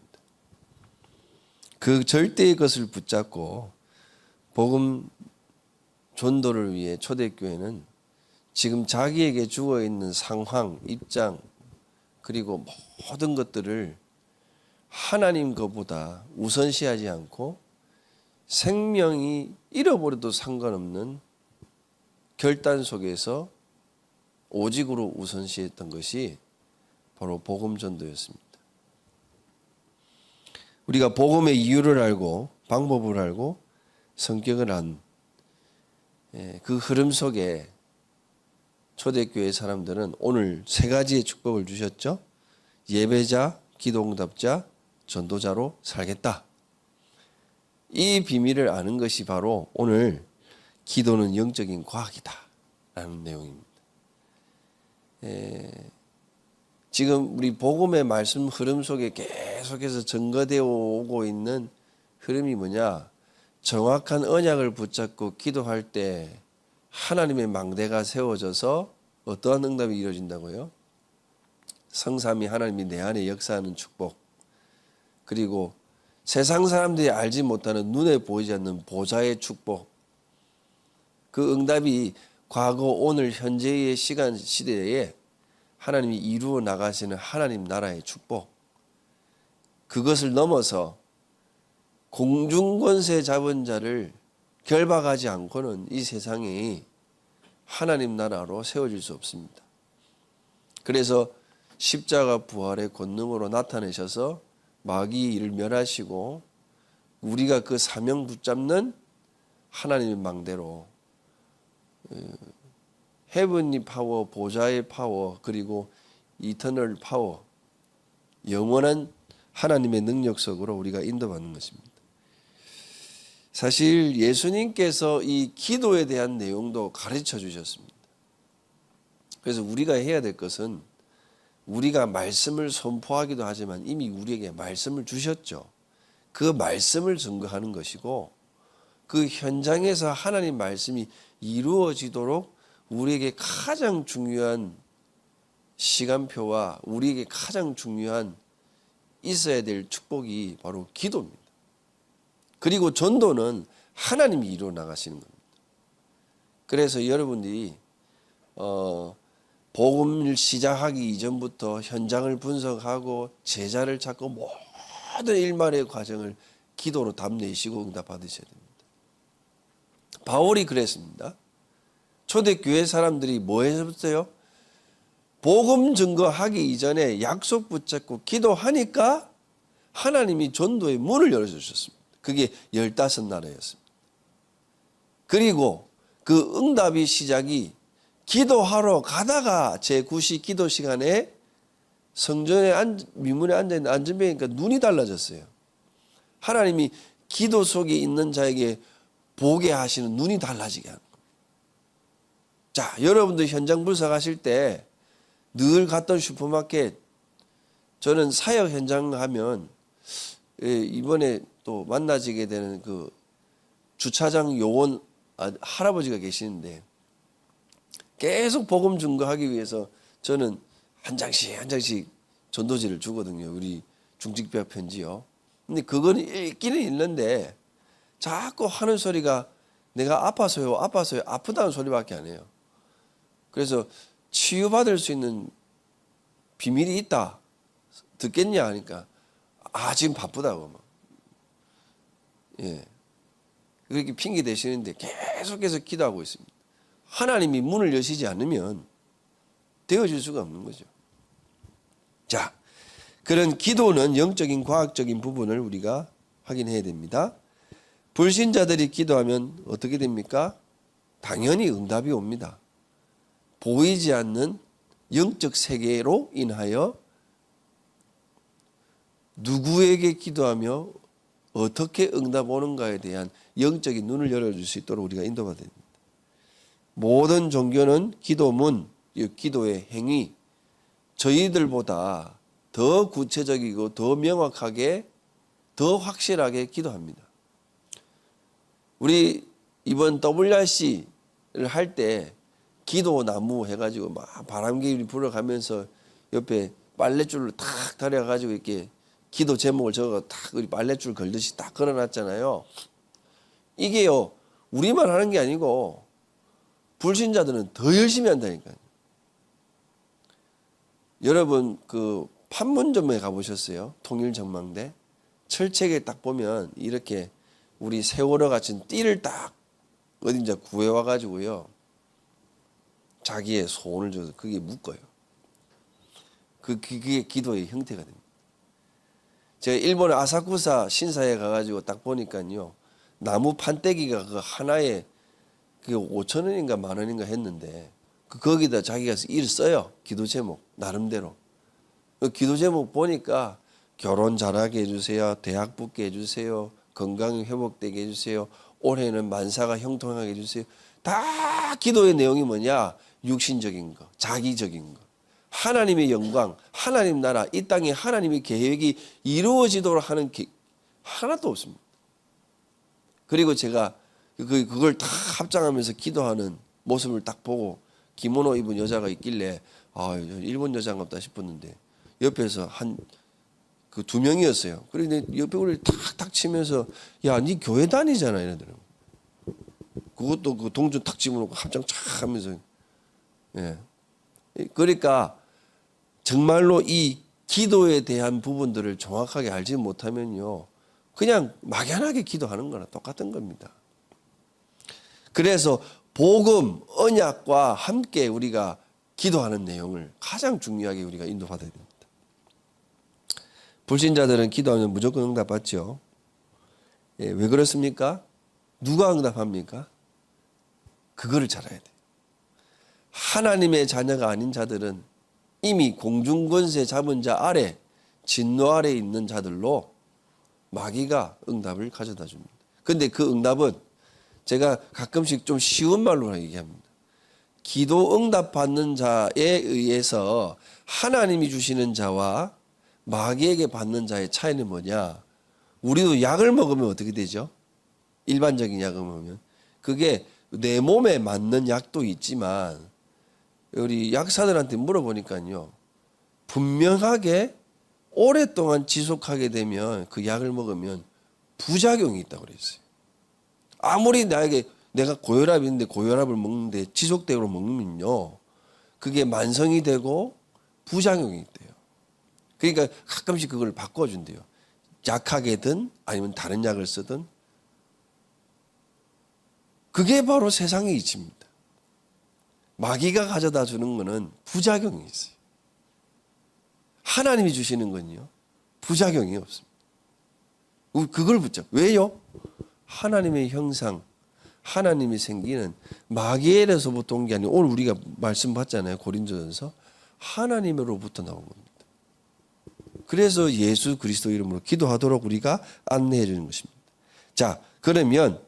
그 절대의 것을 붙잡고 복음 전도를 위해 초대교회는 지금 자기에게 주어 있는 상황, 입장, 그리고 모든 것들을 하나님 것보다 우선시하지 않고 생명이 잃어버려도 상관없는 결단 속에서 오직으로 우선시했던 것이 바로 복음 전도였습니다. 우리가 복음의 이유를 알고 방법을 알고 성격을 안 그 흐름 속에 초대교회 사람들은 오늘 세 가지의 축복을 주셨죠. 예배자, 기도응답자, 전도자로 살겠다. 이 비밀을 아는 것이 바로 오늘 기도는 영적인 과학이다 라는 내용입니다. 지금 우리 복음의 말씀 흐름 속에 계속해서 증거되어 오고 있는 흐름이 뭐냐? 정확한 언약을 붙잡고 기도할 때 하나님의 망대가 세워져서 어떠한 응답이 이루어진다고요? 성삼위 하나님이 내 안에 역사하는 축복, 그리고 세상 사람들이 알지 못하는 눈에 보이지 않는 보좌의 축복, 그 응답이 과거, 오늘, 현재의 시간 시대에 하나님이 이루어 나가시는 하나님 나라의 축복, 그것을 넘어서 공중권세 잡은 자를 결박하지 않고는 이 세상이 하나님 나라로 세워질 수 없습니다. 그래서 십자가 부활의 권능으로 나타내셔서 마귀의 일을 멸하시고 우리가 그 사명 붙잡는 하나님의 망대로 헤븐리 파워, 보좌의 파워, 그리고 이터널 파워, 영원한 하나님의 능력 속으로 우리가 인도받는 것입니다. 사실 예수님께서 이 기도에 대한 내용도 가르쳐 주셨습니다. 그래서 우리가 해야 될 것은 우리가 말씀을 선포하기도 하지만 이미 우리에게 말씀을 주셨죠. 그 말씀을 증거하는 것이고 그 현장에서 하나님 말씀이 이루어지도록 우리에게 가장 중요한 시간표와 우리에게 가장 중요한 있어야 될 축복이 바로 기도입니다. 그리고 전도는 하나님이 이루어 나가시는 겁니다. 그래서 여러분들이 복음을 시작하기 이전부터 현장을 분석하고 제자를 찾고 모든 일말의 과정을 기도로 답내시고 응답 받으셔야 됩니다. 바울이 그랬습니다. 초대교회 사람들이 뭐 했어요? 복음 증거하기 이전에 약속 붙잡고 기도하니까 하나님이 전도의 문을 열어주셨습니다. 그게 15나라였습니다. 그리고 그 응답의 시작이 기도하러 가다가 제9시 기도 시간에 성전에 미문에 앉아있는 안전병이니까 눈이 달라졌어요. 하나님이 기도 속에 있는 자에게 보게 하시는 눈이 달라지게 하는 겁니다. 자, 여러분들 현장 분석하실 때 늘 갔던 슈퍼마켓, 저는 사역 현장 가면 이번에 또 만나지게 되는 그 주차장 요원 할아버지가 계시는데 계속 복음 증거하기 위해서 저는 한 장씩 전도지를 주거든요. 우리 중직벽 편지요. 근데 그거는 읽기는 읽는데 자꾸 하는 소리가 내가 아파서요 아프다는 소리밖에 안 해요. 그래서 치유받을 수 있는 비밀이 있다 듣겠냐 하니까 지금 바쁘다고 막. 예. 그렇게 핑계 대시는데 계속해서 기도하고 있습니다. 하나님이 문을 여시지 않으면 되어질 수가 없는 거죠. 자, 그런 기도는 영적인 과학적인 부분을 우리가 확인해야 됩니다. 불신자들이 기도하면 어떻게 됩니까? 당연히 응답이 옵니다. 보이지 않는 영적 세계로 인하여 누구에게 기도하며 어떻게 응답 오는가에 대한 영적인 눈을 열어줄 수 있도록 우리가 인도받아야 됩니다. 모든 종교는 기도문, 기도의 행위, 저희들보다 더 구체적이고 더 명확하게 더 확실하게 기도합니다. 우리 이번 WRC를 할 때 기도 나무 해가지고 막 바람개비 불어가면서 옆에 빨랫줄을 탁 달여가지고 이렇게 기도 제목을 적어 탁 우리 빨랫줄 걸듯이 딱 걸어놨잖아요. 이게요 우리만 하는 게 아니고 불신자들은 더 열심히 한다니까요. 여러분 그 판문점에 가보셨어요? 통일전망대 철책에 딱 보면 이렇게 우리 세월호 같은 띠를 딱 어딘지 구해와 가지고요 자기의 소원을 줘서 그게 묶어요. 그게 기도의 형태가 됩니다. 제가 일본의 아사쿠사 신사에 가가지고 딱 보니까요 나무 판때기가 그 하나에 그게 5,000원인가 10,000원인가 했는데 거기다 자기가 일 써요. 기도 제목 나름대로. 그 기도 제목 보니까 결혼 잘하게 해주세요. 대학 붙게 해주세요. 건강이 회복되게 해주세요. 올해는 만사가 형통하게 해주세요. 다 기도의 내용이 뭐냐? 육신적인 거, 자기적인 거. 하나님의 영광, 하나님 나라, 이 땅에 하나님의 계획이 이루어지도록 하는 하나도 없습니다. 그리고 제가 그걸 다 합장하면서 기도하는 모습을 딱 보고 기모노 입은 여자가 있길래 일본 여자인가 보다 싶었는데 옆에서 한 그 2명이었어요. 그런데 옆에 우리 탁탁 치면서 야, 니 교회 다니잖아 이러더라고. 그것도 그 동전 탁 집어놓고 합장 촥 하면서 예. 그러니까 정말로 이 기도에 대한 부분들을 정확하게 알지 못하면요 그냥 막연하게 기도하는 거나 똑같은 겁니다. 그래서 복음, 언약과 함께 우리가 기도하는 내용을 가장 중요하게 우리가 인도받아야 됩니다. 불신자들은 기도하면 무조건 응답받죠. 예, 왜 그렇습니까? 누가 응답합니까? 그거를 잘 알아야 돼요. 하나님의 자녀가 아닌 자들은 이미 공중권세 잡은 자 아래, 진노 아래 있는 자들로 마귀가 응답을 가져다 줍니다. 그런데 그 응답은 제가 가끔씩 좀 쉬운 말로 얘기합니다. 기도 응답 받는 자에 의해서 하나님이 주시는 자와 마귀에게 받는 자의 차이는 뭐냐? 우리도 약을 먹으면 어떻게 되죠? 일반적인 약을 먹으면 그게 내 몸에 맞는 약도 있지만 우리 약사들한테 물어보니까요, 분명하게 오랫동안 지속하게 되면 그 약을 먹으면 부작용이 있다고 그랬어요. 아무리 내가 고혈압이 있는데 고혈압을 먹는데 지속적으로 먹으면요, 그게 만성이 되고 부작용이 있대요. 그러니까 가끔씩 그걸 바꿔준대요. 약하게든 아니면 다른 약을 쓰든. 그게 바로 세상의 이치입니다. 마귀가 가져다 주는 거는 부작용이 있어요. 하나님이 주시는 건요, 부작용이 없습니다. 그걸 붙잡. 왜요? 하나님의 형상, 하나님이 생기는 마귀에게로부터 온 게 아니고 오늘 우리가 말씀 봤잖아요. 고린도전서. 하나님으로부터 나온 겁니다. 그래서 예수 그리스도 이름으로 기도하도록 우리가 안내해 주는 것입니다. 자, 그러면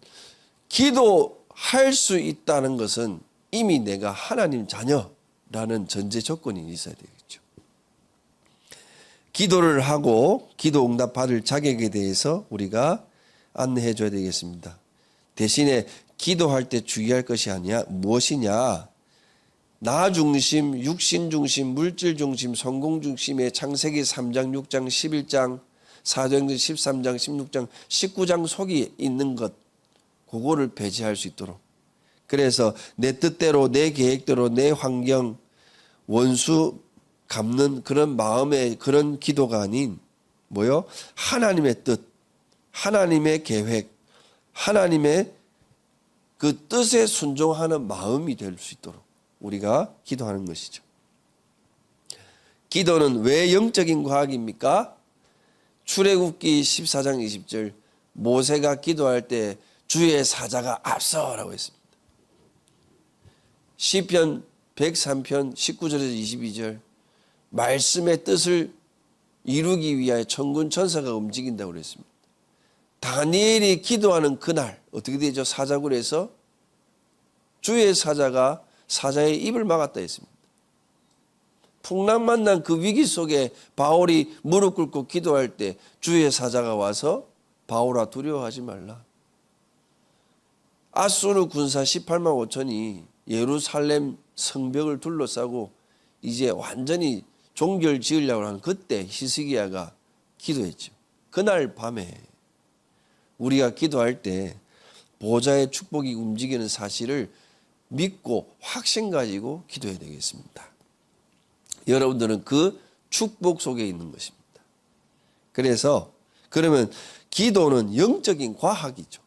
기도할 수 있다는 것은 이미 내가 하나님 자녀라는 전제 조건이 있어야 되겠죠. 기도를 하고 기도 응답 받을 자격에 대해서 우리가 안내해 줘야 되겠습니다. 대신에 기도할 때 주의할 것이 아니야. 무엇이냐? 나 중심, 육신 중심, 물질 중심, 성공 중심의 창세기 3장, 6장, 11장, 사도행전 13장, 16장, 19장 속에 있는 것, 그거를 배제할 수 있도록. 그래서 내 뜻대로, 내 계획대로, 내 환경, 원수 갚는 그런 마음의 그런 기도가 아닌 뭐요? 하나님의 뜻, 하나님의 계획, 하나님의 그 뜻에 순종하는 마음이 될 수 있도록 우리가 기도하는 것이죠. 기도는 왜 영적인 과학입니까? 출애굽기 14장 20절 모세가 기도할 때 주의 사자가 앞서라고 했습니다. 시편 103편 19절에서 22절 말씀의 뜻을 이루기 위하여 천군 천사가 움직인다고 그랬습니다. 다니엘이 기도하는 그날 어떻게 되죠? 사자굴에서 주의 사자가 사자의 입을 막았다 했습니다. 풍랑 만난 그 위기 속에 바울이 무릎 꿇고 기도할 때 주의 사자가 와서 바울아 두려워하지 말라. 아수르 군사 18만 5천이 예루살렘 성벽을 둘러싸고 이제 완전히 종결 지으려고 하는 그때 히스기야가 기도했죠. 그날 밤에 우리가 기도할 때 보좌의 축복이 움직이는 사실을 믿고 확신 가지고 기도해야 되겠습니다. 여러분들은 그 축복 속에 있는 것입니다. 그래서 그러면 기도는 영적인 과학이죠.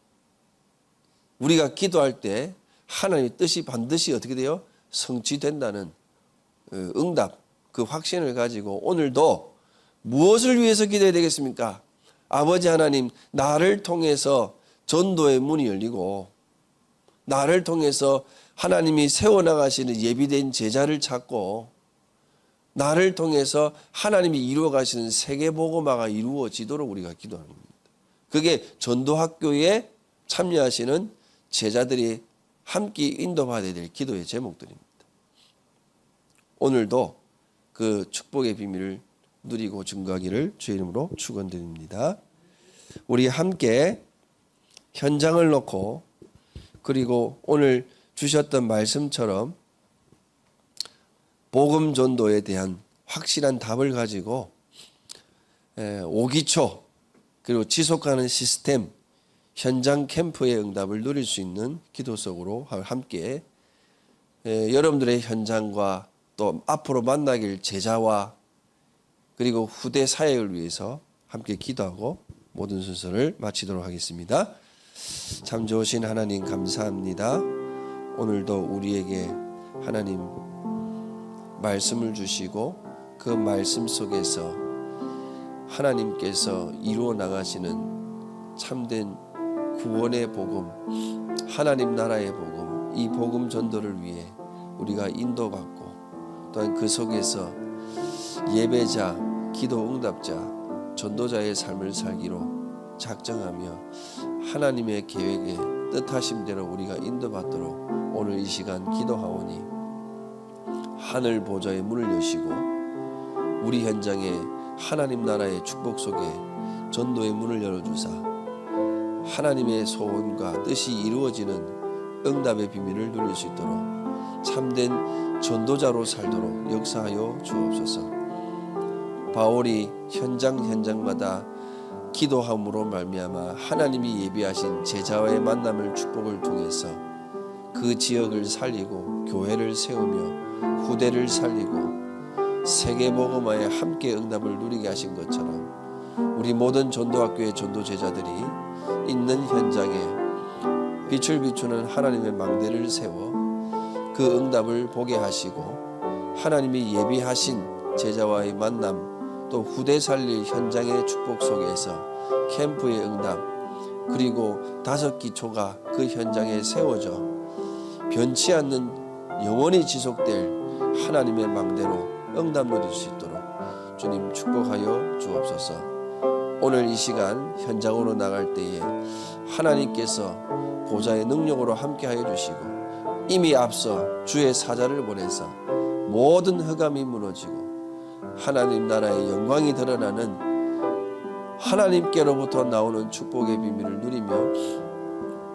우리가 기도할 때 하나님의 뜻이 반드시 어떻게 돼요? 성취된다는 응답, 그 확신을 가지고 오늘도 무엇을 위해서 기도해야 되겠습니까? 아버지 하나님, 나를 통해서 전도의 문이 열리고 나를 통해서 하나님이 세워나가시는 예비된 제자를 찾고 나를 통해서 하나님이 이루어가시는 세계복음화가 이루어지도록 우리가 기도하는 겁니다. 그게 전도학교에 참여하시는 제자들이 함께 인도받아야 될 기도의 제목들입니다. 오늘도 그 축복의 비밀을 누리고 증거하기를 주의 이름으로 축원드립니다. 우리 함께 현장을 놓고 그리고 오늘 주셨던 말씀처럼 복음 전도에 대한 확실한 답을 가지고 오기초 그리고 지속하는 시스템 현장 캠프의 응답을 누릴 수 있는 기도 속으로 함께 여러분들의 현장과 또 앞으로 만나길 제자와 그리고 후대 사역을 위해서 함께 기도하고 모든 순서를 마치도록 하겠습니다. 참 좋으신 하나님 감사합니다. 오늘도 우리에게 하나님 말씀을 주시고 그 말씀 속에서 하나님께서 이루어 나가시는 참된 구원의 복음, 하나님 나라의 복음, 이 복음 전도를 위해 우리가 인도받고 또한 그 속에서 예배자, 기도 응답자, 전도자의 삶을 살기로 작정하며 하나님의 계획에 뜻하심대로 우리가 인도받도록 오늘 이 시간 기도하오니 하늘 보좌의 문을 여시고 우리 현장에 하나님 나라의 축복 속에 전도의 문을 열어주사 하나님의 소원과 뜻이 이루어지는 응답의 비밀을 누릴 수 있도록 참된 전도자로 살도록 역사하여 주옵소서. 바울이 현장마다 기도함으로 말미암아 하나님이 예비하신 제자와의 만남을 축복을 통해서 그 지역을 살리고 교회를 세우며 후대를 살리고 세계복음화에 함께 응답을 누리게 하신 것처럼 우리 모든 전도학교의 전도 제자들이 있는 현장에 빛을 비추는 하나님의 망대를 세워 그 응답을 보게 하시고 하나님이 예비하신 제자와의 만남 또 후대 살릴 현장의 축복 속에서 캠프의 응답 그리고 5기초가 그 현장에 세워져 변치 않는 영원히 지속될 하나님의 망대로 응답 누릴 수 있도록 주님 축복하여 주옵소서. 오늘 이 시간 현장으로 나갈 때에 하나님께서 보좌의 능력으로 함께하여 주시고 이미 앞서 주의 사자를 보내서 모든 흑암이 무너지고 하나님 나라의 영광이 드러나는 하나님께로부터 나오는 축복의 비밀을 누리며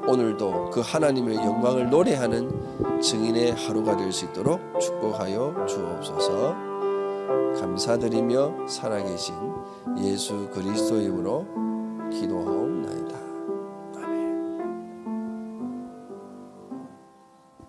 오늘도 그 하나님의 영광을 노래하는 증인의 하루가 될 수 있도록 축복하여 주옵소서. 감사드리며 살아계신 예수 그리스도의 이름으로 기도하옵나이다.